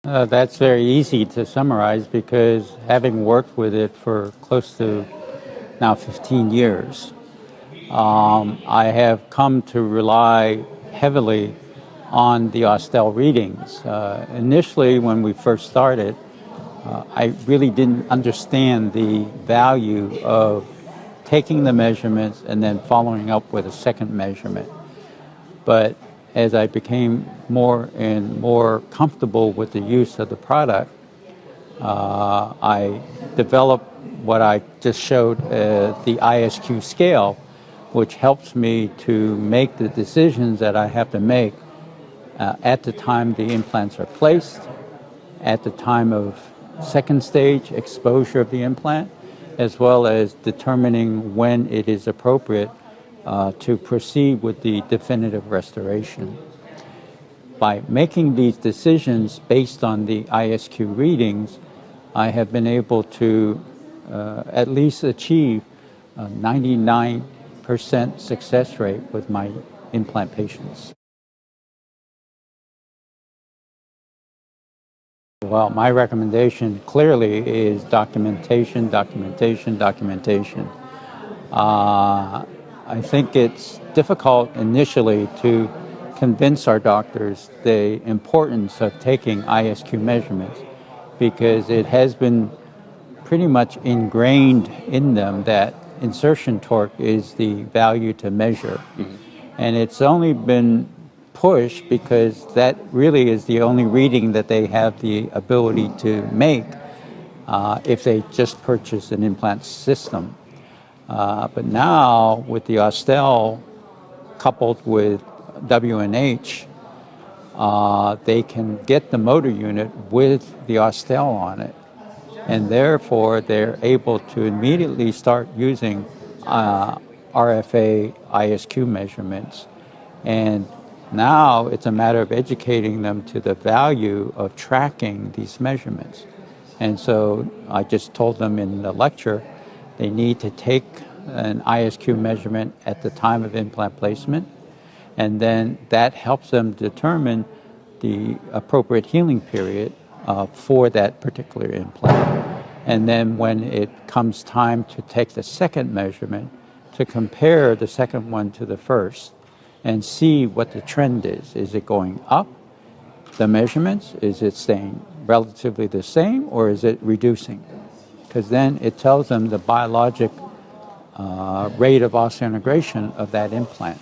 That's very easy to summarize because having worked with it for close to now 15 years, I have come to rely heavily on the Osstell readings. Initially, when we first started, I really didn't understand the value of taking the measurements and then following up with a second measurement. But as I became more and more comfortable with the use of the product, I developed what I just showed, the ISQ scale, which helps me to make the decisions that I have to make at the time the implants are placed, at the time of second stage exposure of the implant, as well as determining when it is appropriate to proceed with the definitive restoration. By making these decisions based on the ISQ readings, I have been able to at least achieve a 99% success rate with my implant patients. Well, my recommendation clearly is documentation, documentation, documentation. I think it's difficult initially to convince our doctors the importance of taking ISQ measurements because it has been pretty much ingrained in them that insertion torque is the value to measure. Mm-hmm. And it's only been pushed because that really is the only reading that they have the ability to make if they just purchase an implant system. But now with the Osstell coupled with WNH, they can get the motor unit with the Osstell on it. And therefore, they're able to immediately start using RFA ISQ measurements. And now it's a matter of educating them to the value of tracking these measurements. And so I just told them in the lecture, they need to take an ISQ measurement at the time of implant placement, and then that helps them determine the appropriate healing period for that particular implant. And then when it comes time to take the second measurement, to compare the second one to the first and see what the trend is. Is it going up, the measurements? Is it staying relatively the same, or is it reducing? Because then it tells them the biologic rate of osseointegration of that implant.